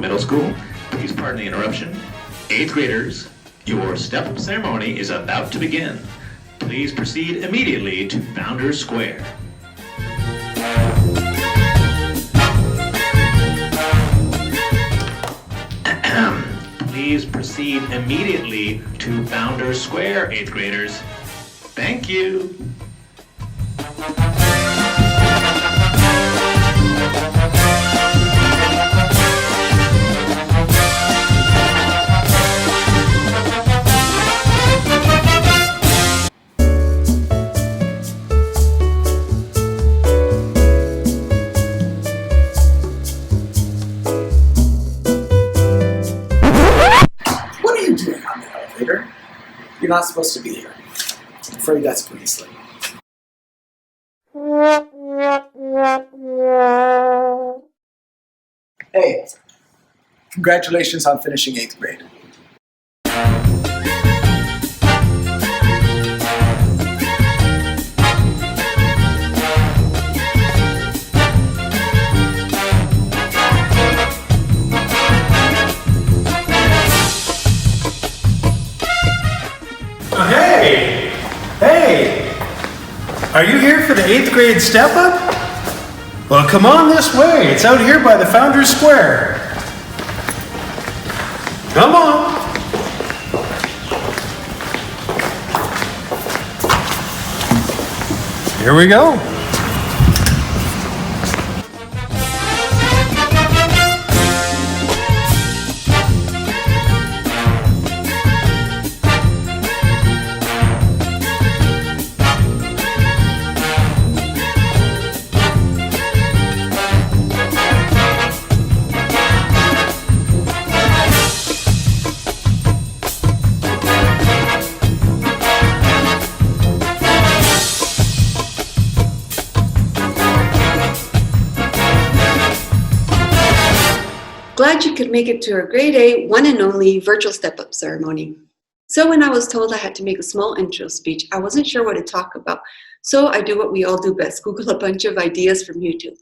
Middle School. Please pardon the interruption. 8th graders, your step-up ceremony is about to begin. Please proceed immediately to Founders Square. Please proceed immediately to Founders Square, 8th graders. Thank you. What are you doing on the elevator? You're not supposed to be here. I'm afraid that's pretty slick. Hey, congratulations on finishing 8th grade. Hey! Are you here for the 8th grade step up? Well, come on this way. It's out here by the Founders Square. Come on. Here we go. Glad you could make it to our grade 8 one and only virtual step-up ceremony. So when I was told I had to make a small intro speech, I wasn't sure what to talk about. So I do what we all do best, Google a bunch of ideas from YouTube.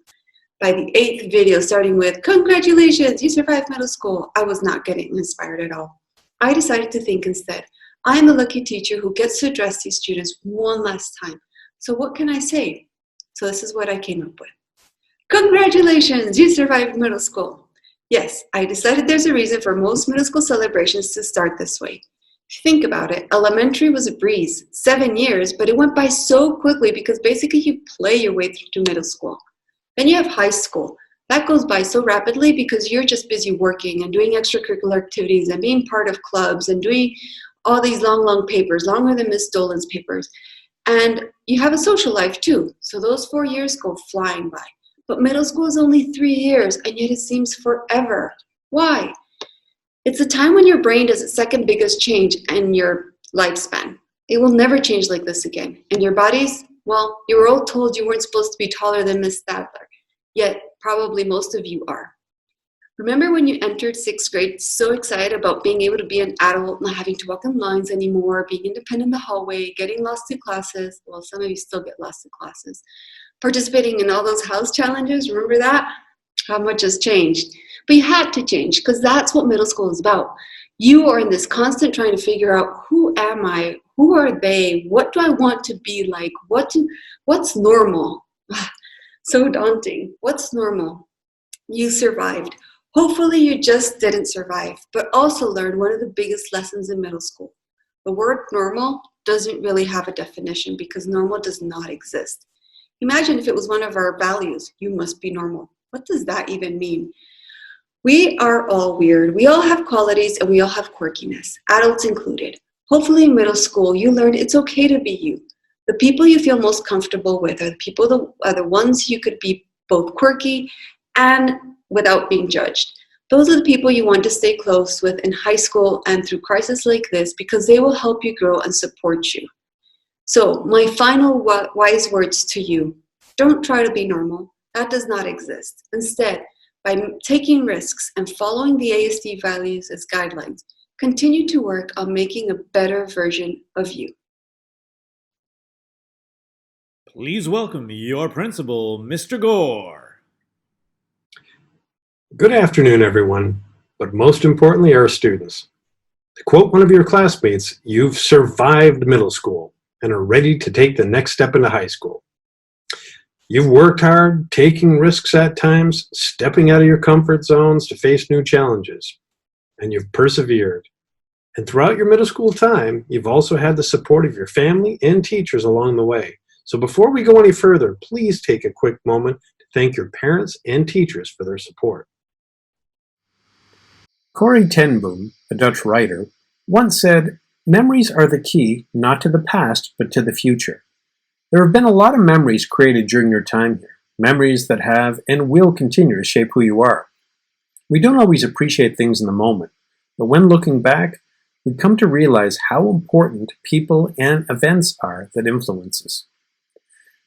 By the 8th video, starting with, "Congratulations, you survived middle school," I was not getting inspired at all. I decided to think instead, I'm the lucky teacher who gets to address these students one last time. So what can I say? So this is what I came up with. Congratulations, you survived middle school. Yes, I decided there's a reason for most middle school celebrations to start this way. Think about it, elementary was a breeze, 7 years, but it went by so quickly because basically you play your way through to middle school. Then you have high school. That goes by so rapidly because you're just busy working and doing extracurricular activities and being part of clubs and doing all these long papers, longer than Miss Dolan's papers. And you have a social life too, so those 4 years go flying by. But middle school is only 3 years, and yet it seems forever. Why? It's a time when your brain does its second biggest change in your lifespan. It will never change like this again. And your bodies, well, you were all told you weren't supposed to be taller than Miss Stadler, yet probably most of you are. Remember when you entered 6th grade so excited about being able to be an adult, not having to walk in lines anymore, being independent in the hallway, getting lost to classes? Well, some of you still get lost to classes. Participating in all those house challenges, remember that? How much has changed? But you had to change because that's what middle school is about. You are in this constant trying to figure out, who am I? Who are they? What do I want to be like? What's normal? So daunting. What's normal? You survived. Hopefully you just didn't survive, but also learned one of the biggest lessons in middle school. The word normal doesn't really have a definition because normal does not exist. Imagine if it was one of our values, you must be normal. What does that even mean? We are all weird. We all have qualities and we all have quirkiness, adults included. Hopefully in middle school, you learned it's okay to be you. The people you feel most comfortable with are the ones you could be both quirky and without being judged. Those are the people you want to stay close with in high school and through crises like this because they will help you grow and support you. So my final wise words to you, don't try to be normal. That does not exist. Instead, by taking risks and following the ASD values as guidelines, continue to work on making a better version of you. Please welcome your principal, Mr. Gore. Good afternoon, everyone. but most importantly, our students. To quote one of your classmates, you've survived middle school and are ready to take the next step into high school. You've worked hard, taking risks at times, stepping out of your comfort zones to face new challenges, and you've persevered. And throughout your middle school time, you've also had the support of your family and teachers along the way. So before we go any further, please take a quick moment to thank your parents and teachers for their support. Corrie ten Boom, a Dutch writer, once said, "Memories are the key, not to the past, but to the future." There have been a lot of memories created during your time here, memories that have and will continue to shape who you are. We don't always appreciate things in the moment, but when looking back, we come to realize how important people and events are that influence us.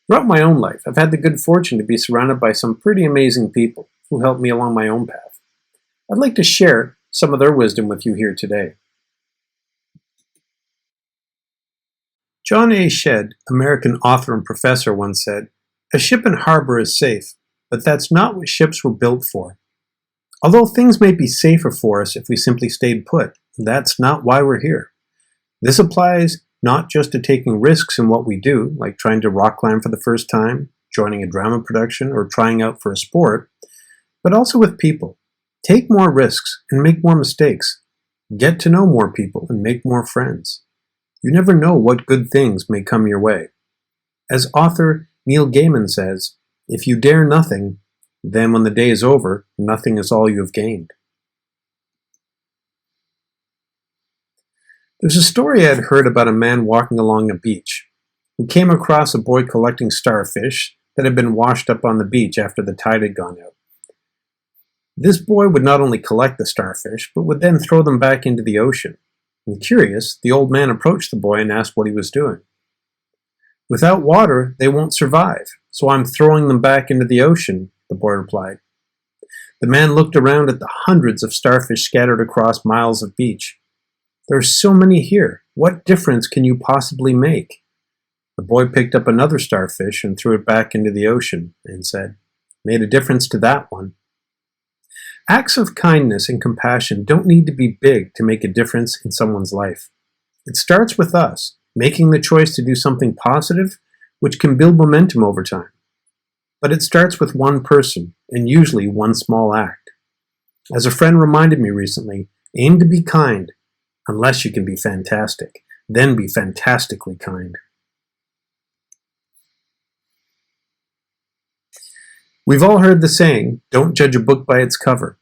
Throughout my own life, I've had the good fortune to be surrounded by some pretty amazing people who helped me along my own path. I'd like to share some of their wisdom with you here today. John A. Shedd, American author and professor, once said, "A ship in harbor is safe, but that's not what ships were built for. Although things may be safer for us if we simply stayed put, that's not why we're here. This applies not just to taking risks in what we do, like trying to rock climb for the first time, joining a drama production, or trying out for a sport, but also with people. Take more risks and make more mistakes. Get to know more people and make more friends. You never know what good things may come your way. As author Neil Gaiman says, if you dare nothing, then when the day is over, nothing is all you have gained." There's a story I had heard about a man walking along a beach who came across a boy collecting starfish that had been washed up on the beach after the tide had gone out. This boy would not only collect the starfish, but would then throw them back into the ocean. And curious, the old man approached the boy and asked what he was doing. "Without water, they won't survive, so I'm throwing them back into the ocean," the boy replied. The man looked around at the hundreds of starfish scattered across miles of beach. "There are so many here. What difference can you possibly make?" The boy picked up another starfish and threw it back into the ocean and said, "Made a difference to that one." Acts of kindness and compassion don't need to be big to make a difference in someone's life. It starts with us, making the choice to do something positive, which can build momentum over time. But it starts with one person, and usually one small act. As a friend reminded me recently, aim to be kind, unless you can be fantastic. Then be fantastically kind. We've all heard the saying, "Don't judge a book by its cover."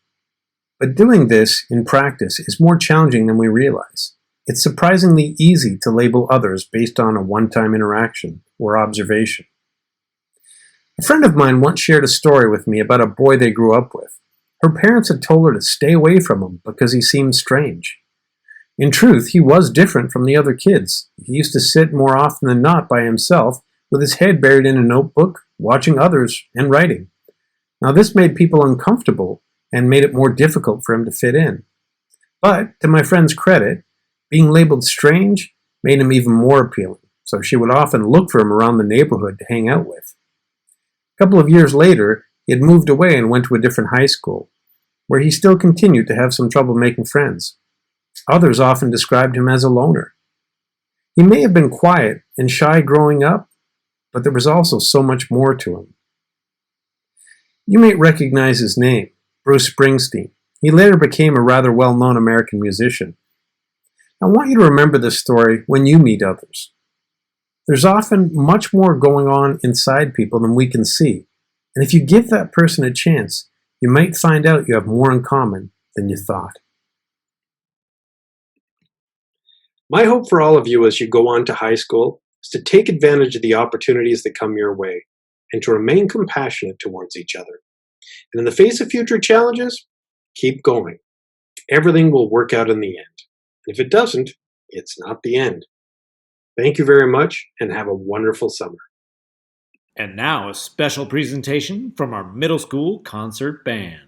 But doing this in practice is more challenging than we realize. It's surprisingly easy to label others based on a one-time interaction or observation. A friend of mine once shared a story with me about a boy they grew up with. Her parents had told her to stay away from him because he seemed strange. In truth, he was different from the other kids. He used to sit more often than not by himself with his head buried in a notebook, watching others and writing. Now this made people uncomfortable and made it more difficult for him to fit in. But, to my friend's credit, being labeled strange made him even more appealing, so she would often look for him around the neighborhood to hang out with. A couple of years later, he had moved away and went to a different high school, where he still continued to have some trouble making friends. Others often described him as a loner. He may have been quiet and shy growing up, but there was also so much more to him. You may recognize his name, Bruce Springsteen. He later became a rather well-known American musician. I want you to remember this story when you meet others. There's often much more going on inside people than we can see, and if you give that person a chance, you might find out you have more in common than you thought. My hope for all of you as you go on to high school is to take advantage of the opportunities that come your way and to remain compassionate towards each other. And in the face of future challenges, keep going. Everything will work out in the end. If it doesn't, it's not the end. Thank you very much and have a wonderful summer. And now a special presentation from our middle school concert band.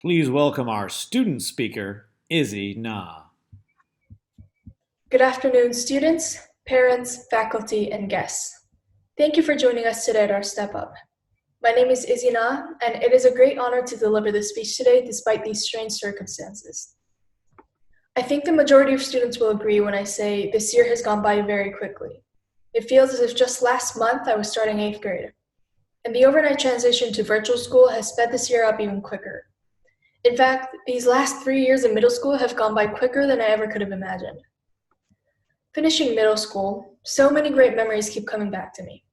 Please welcome our student speaker, Izzy Na. Good afternoon, students, parents, faculty, and guests. Thank you for joining us today at our Step Up. My name is Izzy Na, and it is a great honor to deliver this speech today despite these strange circumstances. I think the majority of students will agree when I say this year has gone by very quickly. It feels as if just last month I was starting 8th grade, and the overnight transition to virtual school has sped this year up even quicker. In fact, these last 3 years in middle school have gone by quicker than I ever could have imagined. Finishing middle school, so many great memories keep coming back to me.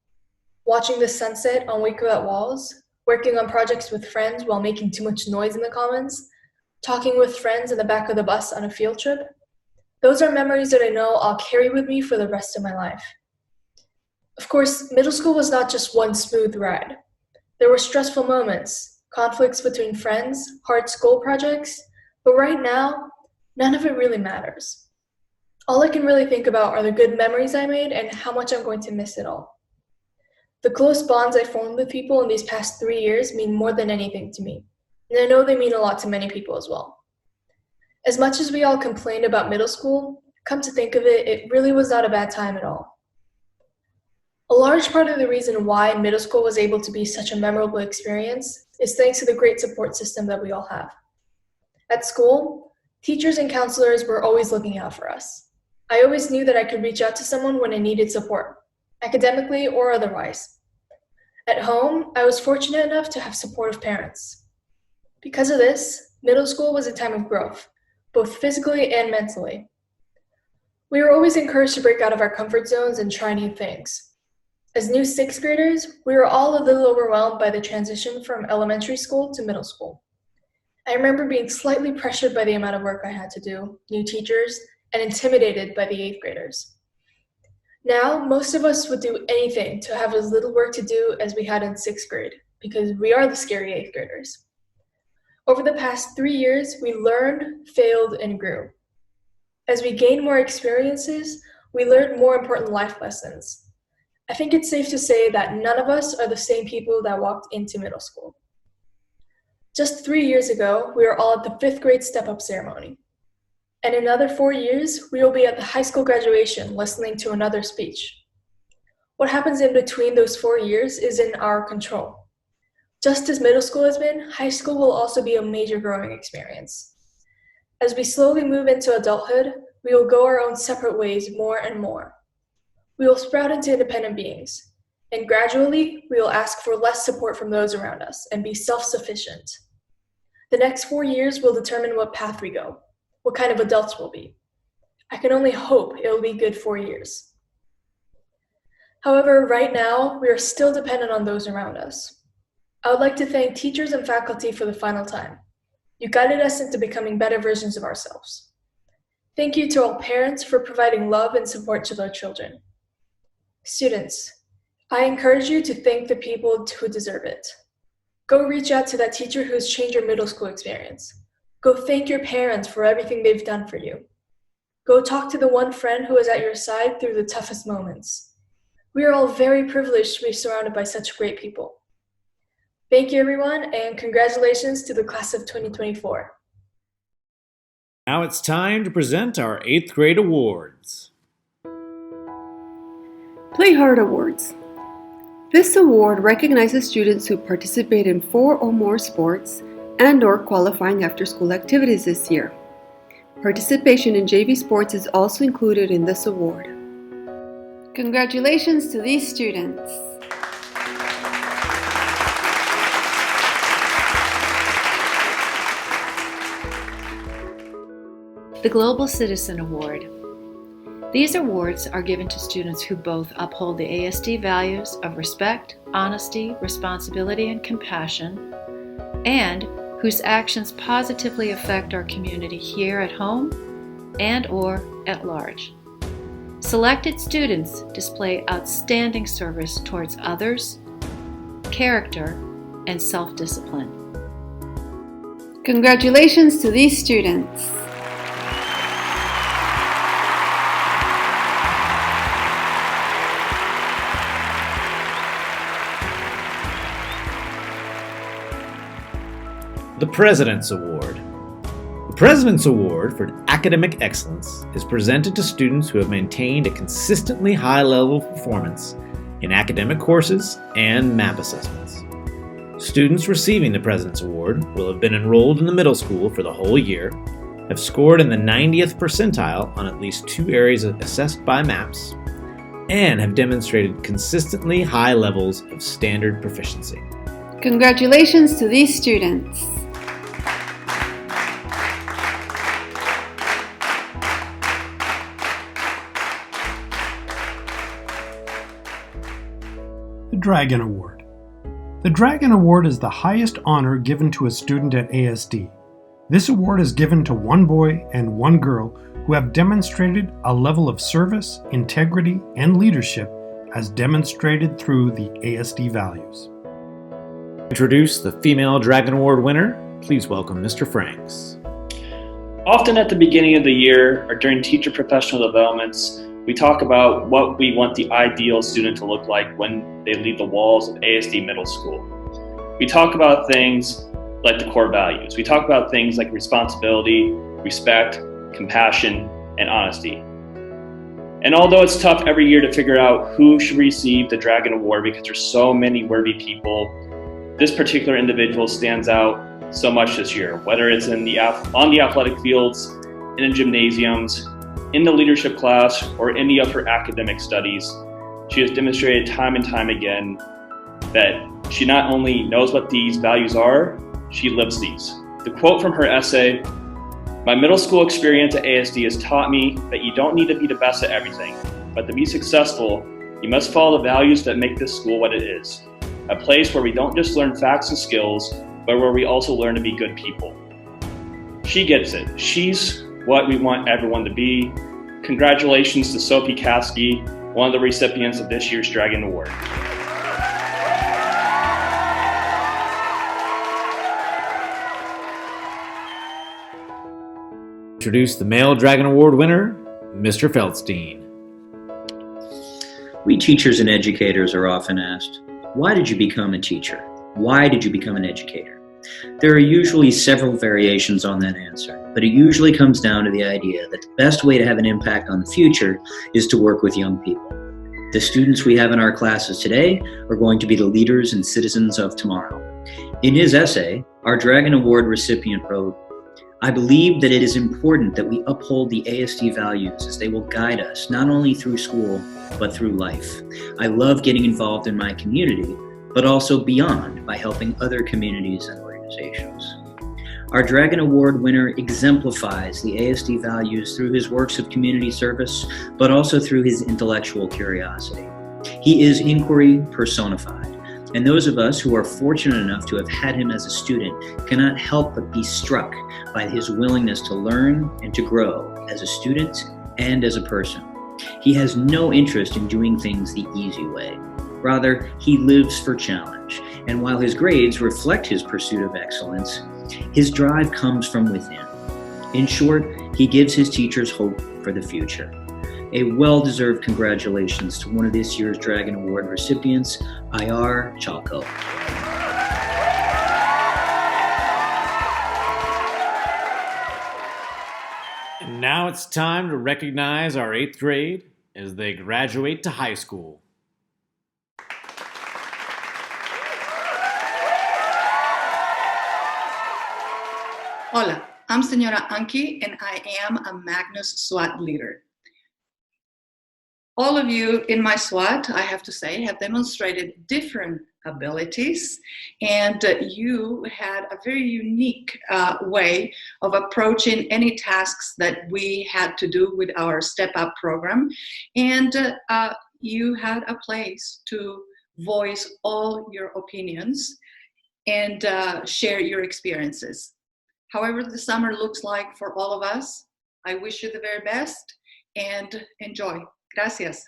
Watching the sunset on Wakelet walls, working on projects with friends while making too much noise in the commons, talking with friends in the back of the bus on a field trip. Those are memories that I know I'll carry with me for the rest of my life. Of course, middle school was not just one smooth ride. There were stressful moments, conflicts between friends, hard school projects, but right now, none of it really matters. All I can really think about are the good memories I made and how much I'm going to miss it all. The close bonds I formed with people in these past 3 years mean more than anything to me, and I know they mean a lot to many people as well. As much as we all complained about middle school, come to think of it, it really was not a bad time at all. A large part of the reason why middle school was able to be such a memorable experience is thanks to the great support system that we all have. At school, teachers and counselors were always looking out for us. I always knew that I could reach out to someone when I needed support, academically or otherwise. At home, I was fortunate enough to have supportive parents. Because of this, middle school was a time of growth, both physically and mentally. We were always encouraged to break out of our comfort zones and try new things. As new 6th graders, we were all a little overwhelmed by the transition from elementary school to middle school. I remember being slightly pressured by the amount of work I had to do, new teachers, and intimidated by the 8th graders. Now, most of us would do anything to have as little work to do as we had in 6th grade, because we are the scary 8th graders. Over the past 3 years, we learned, failed, and grew. As we gained more experiences, we learned more important life lessons. I think it's safe to say that none of us are the same people that walked into middle school. Just 3 years ago, we were all at the 5th grade step-up ceremony. And in another 4 years, we will be at the high school graduation listening to another speech. What happens in between those 4 years is in our control. Just as middle school has been, high school will also be a major growing experience. As we slowly move into adulthood, we will go our own separate ways more and more. We will sprout into independent beings, and gradually, we will ask for less support from those around us and be self-sufficient. The next 4 years will determine what path we go, what kind of adults we'll be. I can only hope it will be good 4 years. However, right now, we are still dependent on those around us. I would like to thank teachers and faculty for the final time. You guided us into becoming better versions of ourselves. Thank you to all parents for providing love and support to their children. Students, I encourage you to thank the people who deserve it. Go reach out to that teacher who has changed your middle school experience. Go thank your parents for everything they've done for you. Go talk to the one friend who is at your side through the toughest moments. We are all very privileged to be surrounded by such great people. Thank you, everyone, and congratulations to the class of 2024. Now it's time to present our 8th grade awards. Play Hard Awards. This award recognizes students who participate in 4 or more sports and/or qualifying after-school activities this year. Participation in JV sports is also included in this award. Congratulations to these students! The Global Citizen Award. These awards are given to students who both uphold the ASD values of respect, honesty, responsibility, and compassion, and whose actions positively affect our community here at home and/or at large. Selected students display outstanding service towards others, character, and self-discipline. Congratulations to these students! the President's Award. The President's Award for Academic Excellence is presented to students who have maintained a consistently high level of performance in academic courses and MAP assessments. Students receiving the President's Award will have been enrolled in the middle school for the whole year, have scored in the 90th percentile on at least 2 areas assessed by MAPS, and have demonstrated consistently high levels of standard proficiency. Congratulations to these students. The Dragon Award. The Dragon Award is the highest honor given to a student at ASD. This award is given to one boy and one girl who have demonstrated a level of service, integrity, and leadership as demonstrated through the ASD values. Introduce the Female Dragon Award winner. Please welcome Mr. Franks. Often at the beginning of the year or during teacher professional developments, we talk about what we want the ideal student to look like when they leave the walls of ASD Middle School. We talk about things like the core values. We talk about things like responsibility, respect, compassion, and honesty. And although it's tough every year to figure out who should receive the Dragon Award because there's so many worthy people, this particular individual stands out so much this year, whether it's on the athletic fields, in the gymnasiums, in the leadership class, or any of her academic studies. She has demonstrated time and time again that she not only knows what these values are, she lives these. The quote from her essay, "My middle school experience at ASD has taught me that you don't need to be the best at everything, but to be successful, you must follow the values that make this school what it is. A place where we don't just learn facts and skills, but where we also learn to be good people." She gets it. She's what we want everyone to be. Congratulations to Sophie Kasky, one of the recipients of this year's Dragon Award. Introduce the Male Dragon Award winner, Mr. Feldstein. We teachers and educators are often asked, why did you become a teacher? Why did you become an educator? There are usually several variations on that answer, but it usually comes down to the idea that the best way to have an impact on the future is to work with young people. The students we have in our classes today are going to be the leaders and citizens of tomorrow. In his essay, our Dragon Award recipient wrote, "I believe that it is important that we uphold the ASD values as they will guide us not only through school, but through life. I love getting involved in my community, but also beyond by helping other communities and organizations." Our Dragon Award winner exemplifies the ASD values through his works of community service, but also through his intellectual curiosity. He is inquiry personified. And those of us who are fortunate enough to have had him as a student cannot help but be struck by his willingness to learn and to grow as a student and as a person. He has no interest in doing things the easy way. Rather, he lives for challenge. And while his grades reflect his pursuit of excellence, his drive comes from within. In short, he gives his teachers hope for the future. A well-deserved congratulations to one of this year's Dragon Award recipients, Ayar Chalko. And now it's time to recognize our 8th grade as they graduate to high school. Hola, I'm Senora Anki, and I am a Magnus SWAT leader. All of you in my SWAT, I have to say, have demonstrated different abilities, and you had a very unique way of approaching any tasks that we had to do with our Step Up program, and you had a place to voice all your opinions and share your experiences. However the summer looks like for all of us, I wish you the very best and enjoy. Gracias.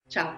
Chao.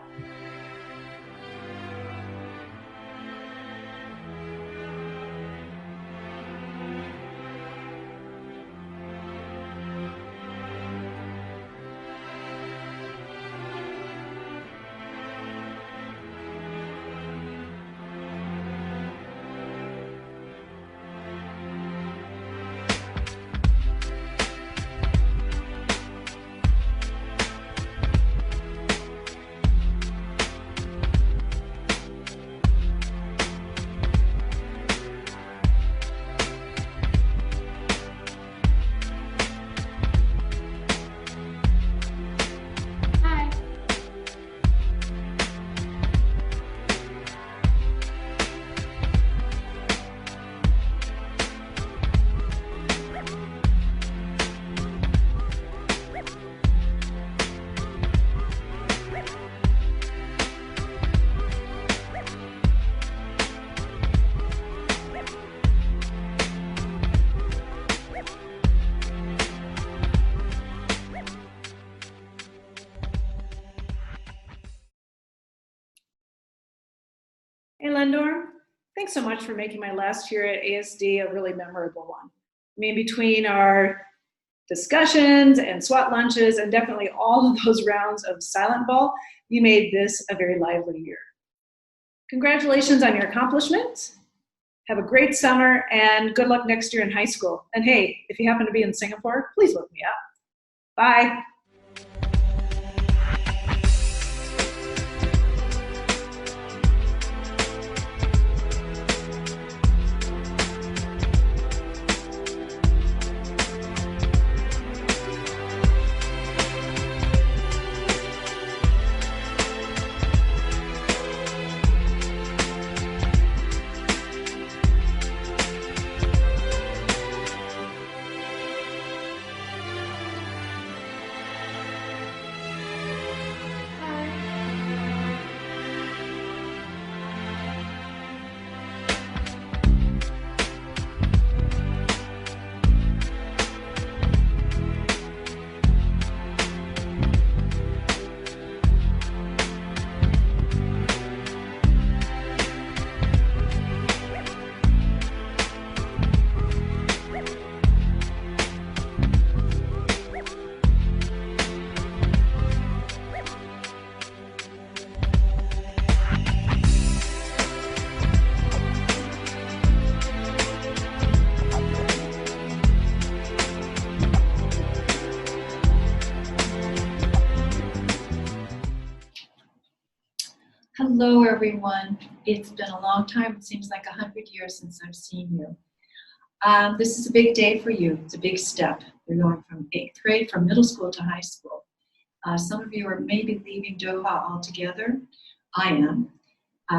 Lindor. Thanks so much for making my last year at ASD a really memorable one. I mean, between our discussions and SWAT lunches and definitely all of those rounds of silent ball, you made this a very lively year. Congratulations on your accomplishments. Have a great summer and good luck next year in high school. And hey, if you happen to be in Singapore, please look me up. Bye. Hello, everyone. It's been a long time. It seems like 100 years since I've seen you. This is a big day for you. It's a big step. You're going from 8th grade, from middle school to high school. Some of you are maybe leaving Doha altogether. I am.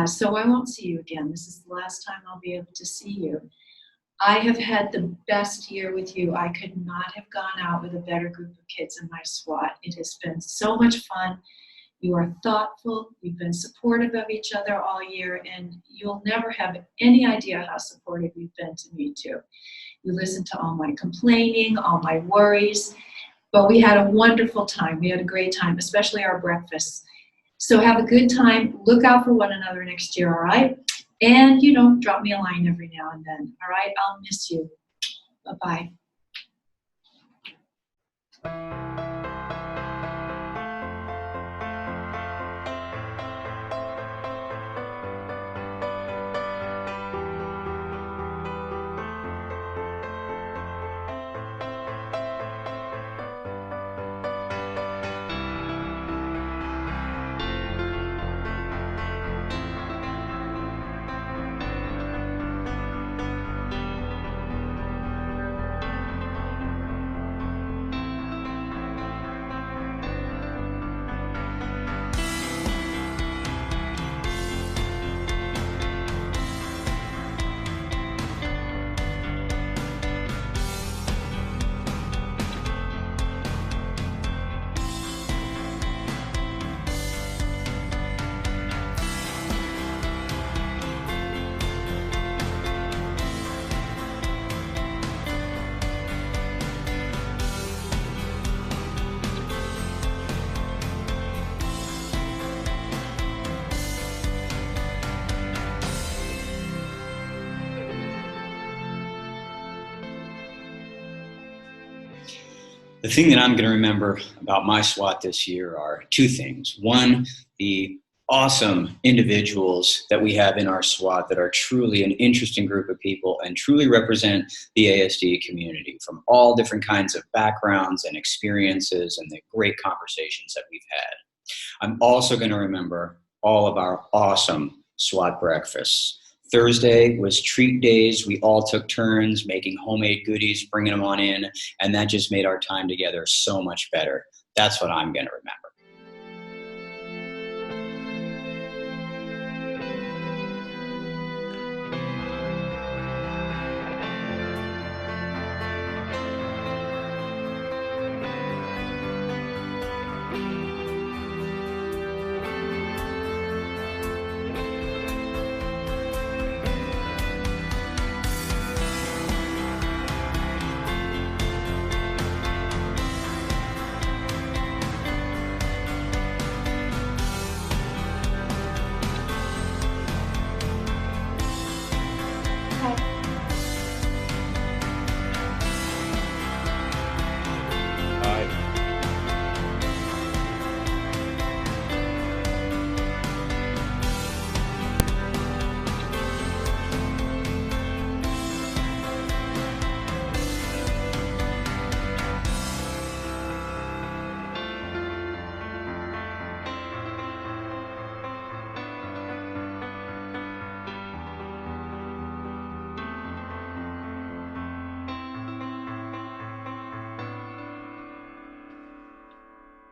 So I won't see you again. This is the last time I'll be able to see you. I have had the best year with you. I could not have gone out with a better group of kids in my SWAT. It has been so much fun. You are thoughtful, you've been supportive of each other all year, and you'll never have any idea how supportive you've been to me too. You listened to all my complaining, all my worries, but we had a wonderful time. We had a great time, especially our breakfasts. So have a good time, look out for one another next year, all right? And, drop me a line every now and then, all right? I'll miss you. Bye-bye. The thing that I'm going to remember about my SWAT this year are two things. One, the awesome individuals that we have in our SWAT that are truly an interesting group of people and truly represent the ASD community from all different kinds of backgrounds and experiences and the great conversations that we've had. I'm also going to remember all of our awesome SWAT breakfasts. Thursday was treat days. We all took turns making homemade goodies, bringing them on in, and that just made our time together so much better. That's what I'm going to remember.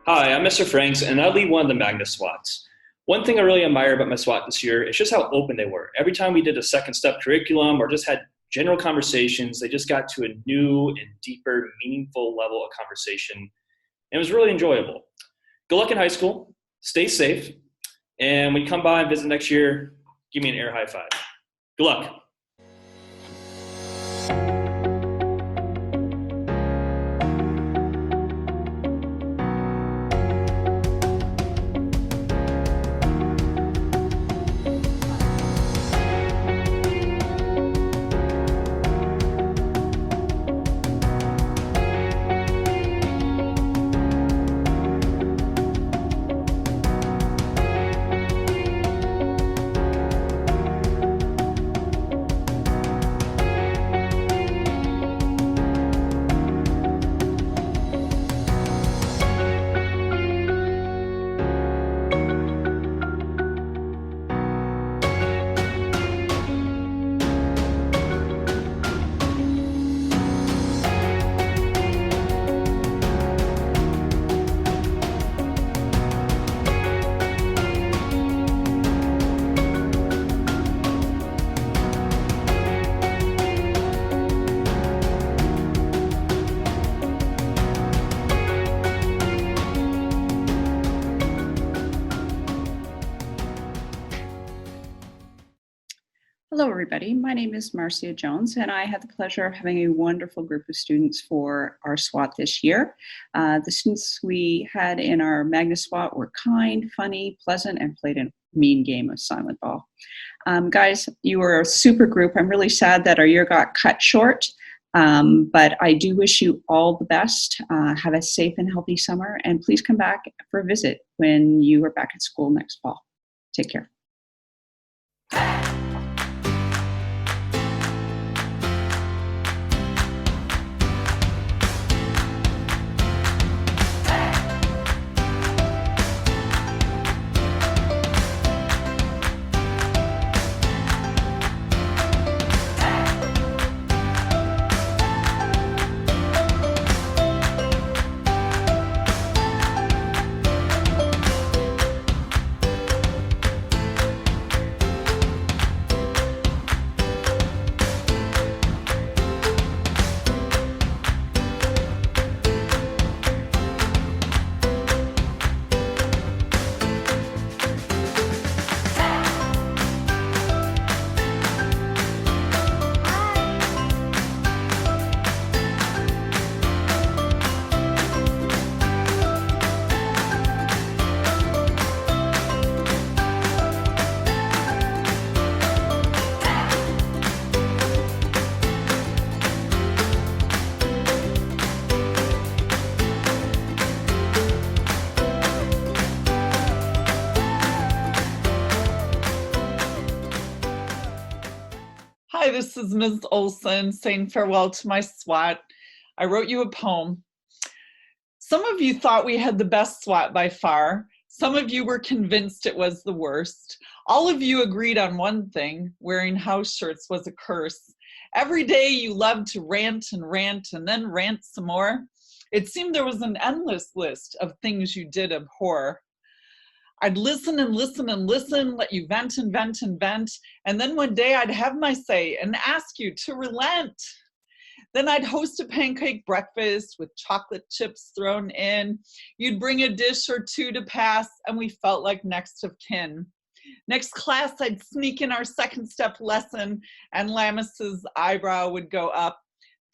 Hi, I'm Mr. Franks, and I lead one of the Magna SWATs. One thing I really admire about my SWAT this year is just how open they were. Every time we did a second step curriculum or just had general conversations, they just got to a new and deeper, meaningful level of conversation. And it was really enjoyable. Good luck in high school, stay safe, and when you come by and visit next year, give me an air high five. Good luck. Hello, everybody. My name is Marcia Jones, and I had the pleasure of having a wonderful group of students for our SWAT this year. The students we had in our Magna SWAT were kind, funny, pleasant, and played a mean game of silent ball. Guys, you were a super group. I'm really sad that our year got cut short, but I do wish you all the best. Have a safe and healthy summer, and please come back for a visit when you are back at school next fall. Take care. Hi, this is Ms. Olson saying farewell to my SWAT. I wrote you a poem. Some of you thought we had the best SWAT by far. Some of you were convinced it was the worst. All of you agreed on one thing: wearing house shirts was a curse. Every day you loved to rant and then rant some more. It seemed there was an endless list of things you did abhor. I'd listen and listen and listen, let you vent and vent and vent, and then one day I'd have my say and ask you to relent. Then I'd host a pancake breakfast with chocolate chips thrown in. You'd bring a dish or two to pass, and we felt like next of kin. Next class, I'd sneak in our second step lesson, and Lammis's eyebrow would go up.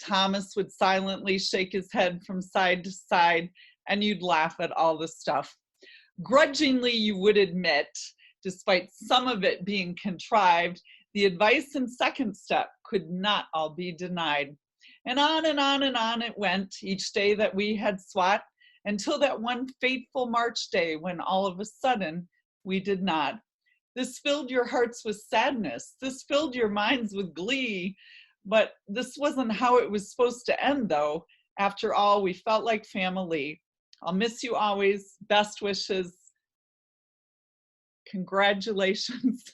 Thomas would silently shake his head from side to side, and you'd laugh at all the stuff. Grudgingly, you would admit, despite some of it being contrived, the advice in second step could not all be denied. And on and on and on it went each day that we had SWAT, until that one fateful March day when all of a sudden we did not. This filled your hearts with sadness. This filled your minds with glee. But this wasn't how it was supposed to end, though. After all, we felt like family. I'll miss you always. Best wishes. Congratulations.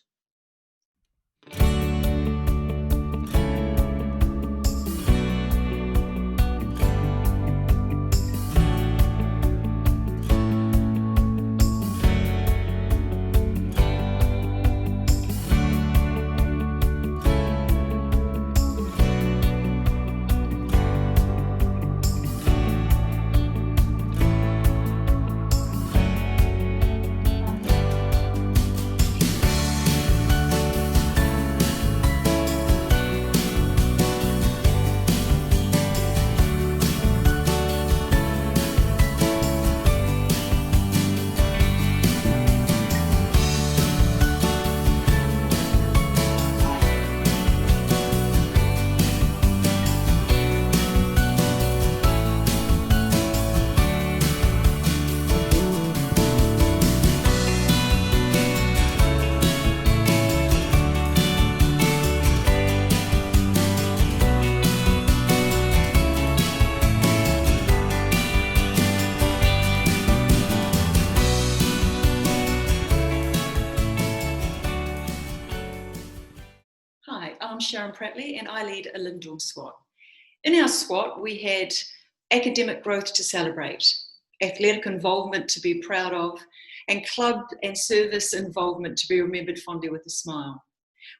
Sharon Prattley and I lead a Lindorm SWAT. In our SWAT, we had academic growth to celebrate, athletic involvement to be proud of, and club and service involvement to be remembered fondly with a smile.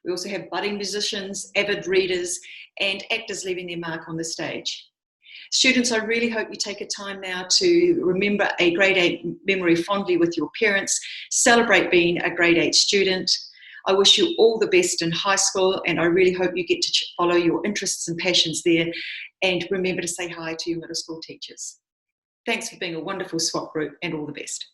We also have budding musicians, avid readers, and actors leaving their mark on the stage. Students, I really hope you take a time now to remember a grade 8 memory fondly with your parents, celebrate being a grade 8 student. I wish you all the best in high school, and I really hope you get to follow your interests and passions there, and remember to say hi to your middle school teachers. Thanks for being a wonderful SWAT group, and all the best.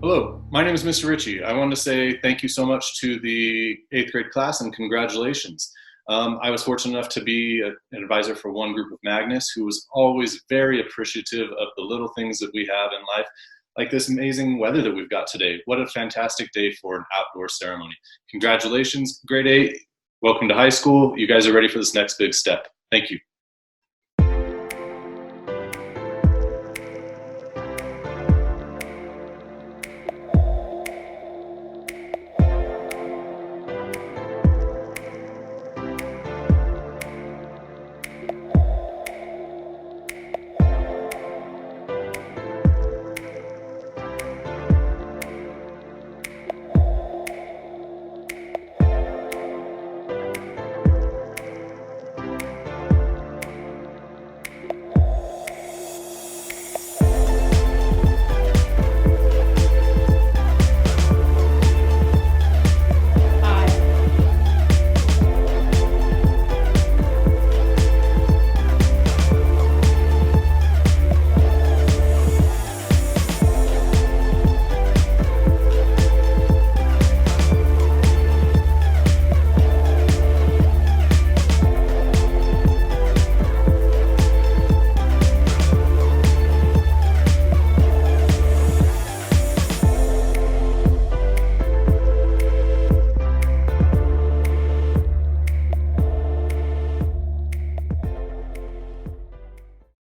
Hello, my name is Mr. Ritchie. I wanted to say thank you so much to the 8th grade class and congratulations. I was fortunate enough to be an advisor for one group of Magnus who was always very appreciative of the little things that we have in life, like this amazing weather that we've got today. What a fantastic day for an outdoor ceremony. Congratulations, grade 8. Welcome to high school. You guys are ready for this next big step. Thank you.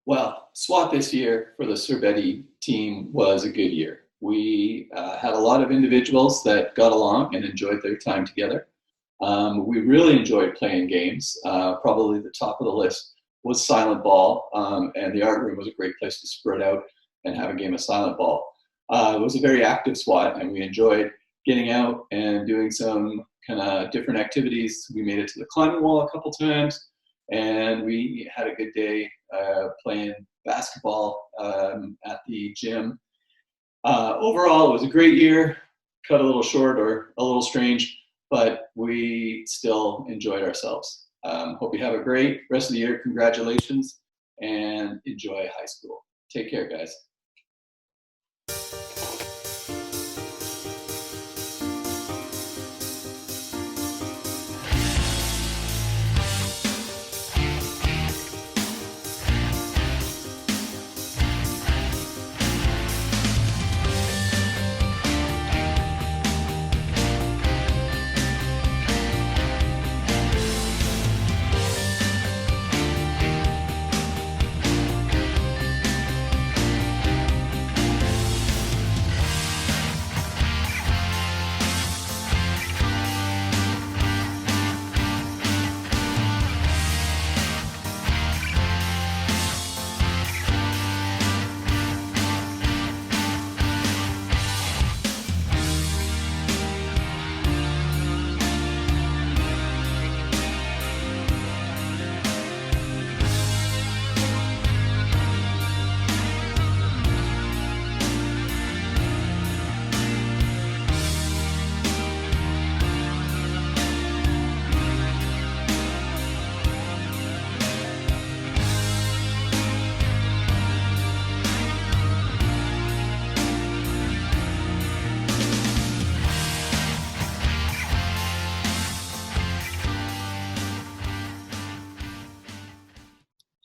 Well, SWAT this year for the Cervetti team was a good year. We had a lot of individuals that got along and enjoyed their time together. We really enjoyed playing games. Probably the top of the list was Silent Ball, and the art room was a great place to spread out and have a game of Silent Ball. It was a very active SWAT, and we enjoyed getting out and doing some kind of different activities. We made it to the climbing wall a couple times, and we had a good day playing basketball at the gym. Overall, it was a great year, cut a little short or a little strange, but we still enjoyed ourselves. Hope you have a great rest of the year. Congratulations, and enjoy high school. Take care, guys.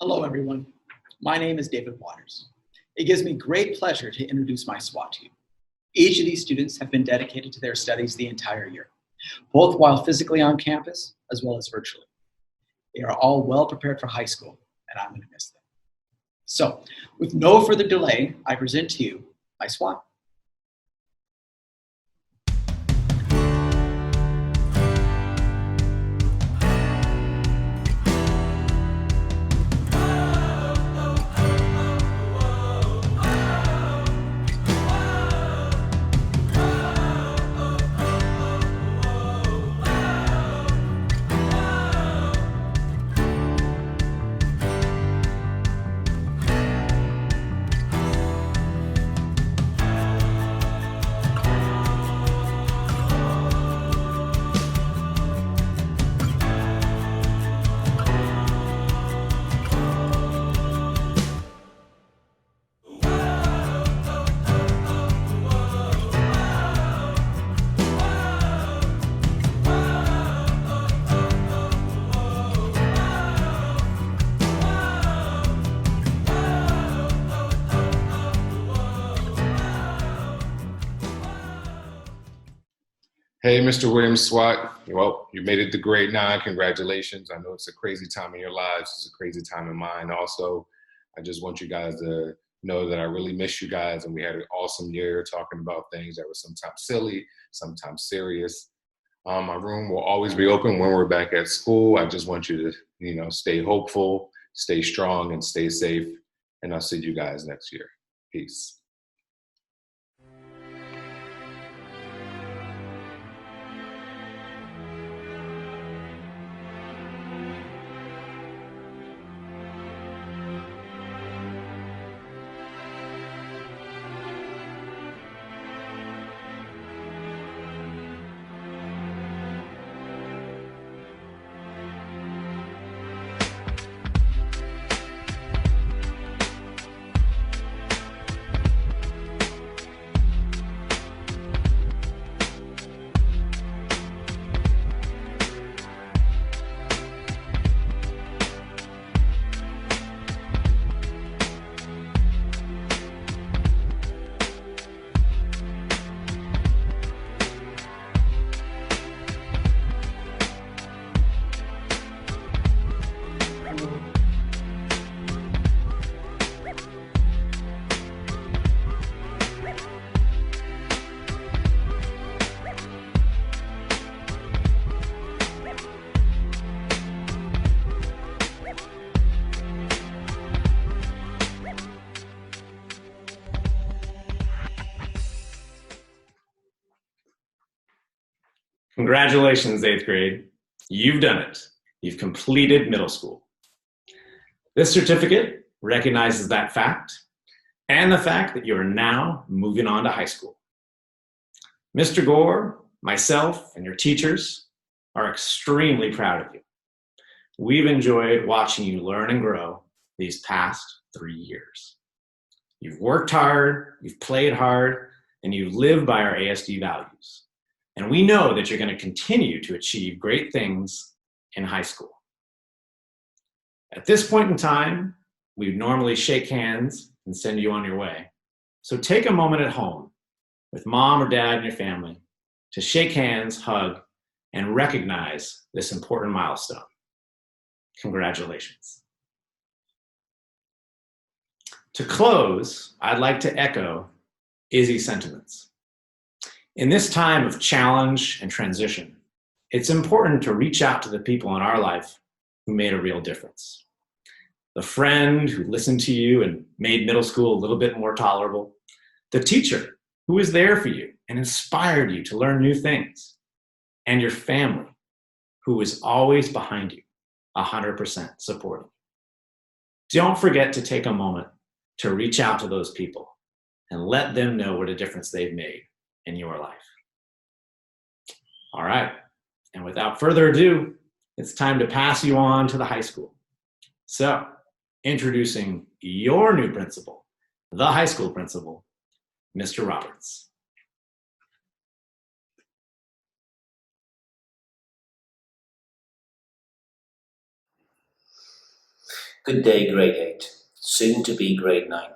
Hello, everyone. My name is David Waters. It gives me great pleasure to introduce my SWAT team. Each of these students have been dedicated to their studies the entire year, both while physically on campus as well as virtually. They are all well prepared for high school, and I'm going to miss them. So, with no further delay, I present to you my SWAT. Hey, Mr. Williams SWAT. Well, you made it to grade 9. Congratulations. I know it's a crazy time in your lives. It's a crazy time in mine also. I just want you guys to know that I really miss you guys, and we had an awesome year talking about things that were sometimes silly, sometimes serious. My room will always be open when we're back at school. I just want you to, stay hopeful, stay strong, and stay safe. And I'll see you guys next year. Peace. Congratulations, 8th grade. You've done it. You've completed middle school. This certificate recognizes that fact and the fact that you are now moving on to high school. Mr. Gore, myself, and your teachers are extremely proud of you. We've enjoyed watching you learn and grow these past 3 years. You've worked hard, you've played hard, and you've lived by our ASD values. And we know that you're going to continue to achieve great things in high school. At this point in time, we normally shake hands and send you on your way. So take a moment at home with mom or dad and your family to shake hands, hug, and recognize this important milestone. Congratulations. To close, I'd like to echo Izzy's sentiments. In this time of challenge and transition, it's important to reach out to the people in our life who made a real difference. The friend who listened to you and made middle school a little bit more tolerable. The teacher who was there for you and inspired you to learn new things. And your family who was always behind you, 100% supporting. Don't forget to take a moment to reach out to those people and let them know what a difference they've made in your life. All right, and without further ado, it's time to pass you on to the high school. So, introducing your new principal, the high school principal, Mr. Roberts. Good day, grade 8, soon to be grade 9.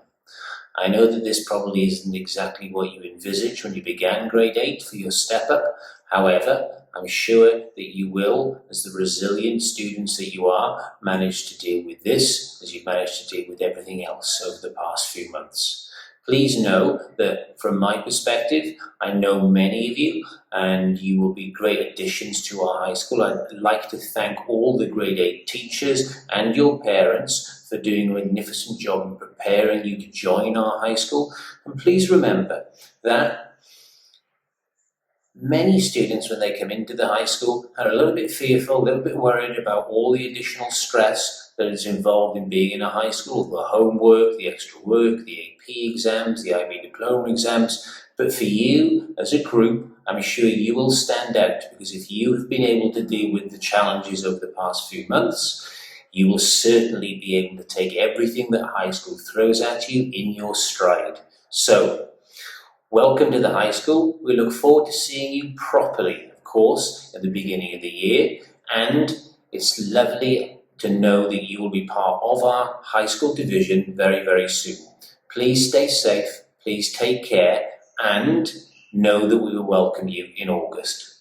I know that this probably isn't exactly what you envisaged when you began grade 8 for your step up. However, I'm sure that you will, as the resilient students that you are, manage to deal with this as you've managed to deal with everything else over the past few months. Please know that from my perspective, I know many of you and you will be great additions to our high school. I'd like to thank all the grade 8 teachers and your parents for doing a magnificent job in preparing you to join our high school. And please remember that many students, when they come into the high school, are a little bit fearful, a little bit worried about all the additional stress that is involved in being in a high school, the homework, the extra work, the AP exams, the IB diploma exams. But for you as a group, I'm sure you will stand out, because if you have been able to deal with the challenges over the past few months, you will certainly be able to take everything that high school throws at you in your stride. So, welcome to the high school. We look forward to seeing you properly, of course, at the beginning of the year. And it's lovely to know that you will be part of our high school division very, very soon. Please stay safe, please take care, and know that we will welcome you in August.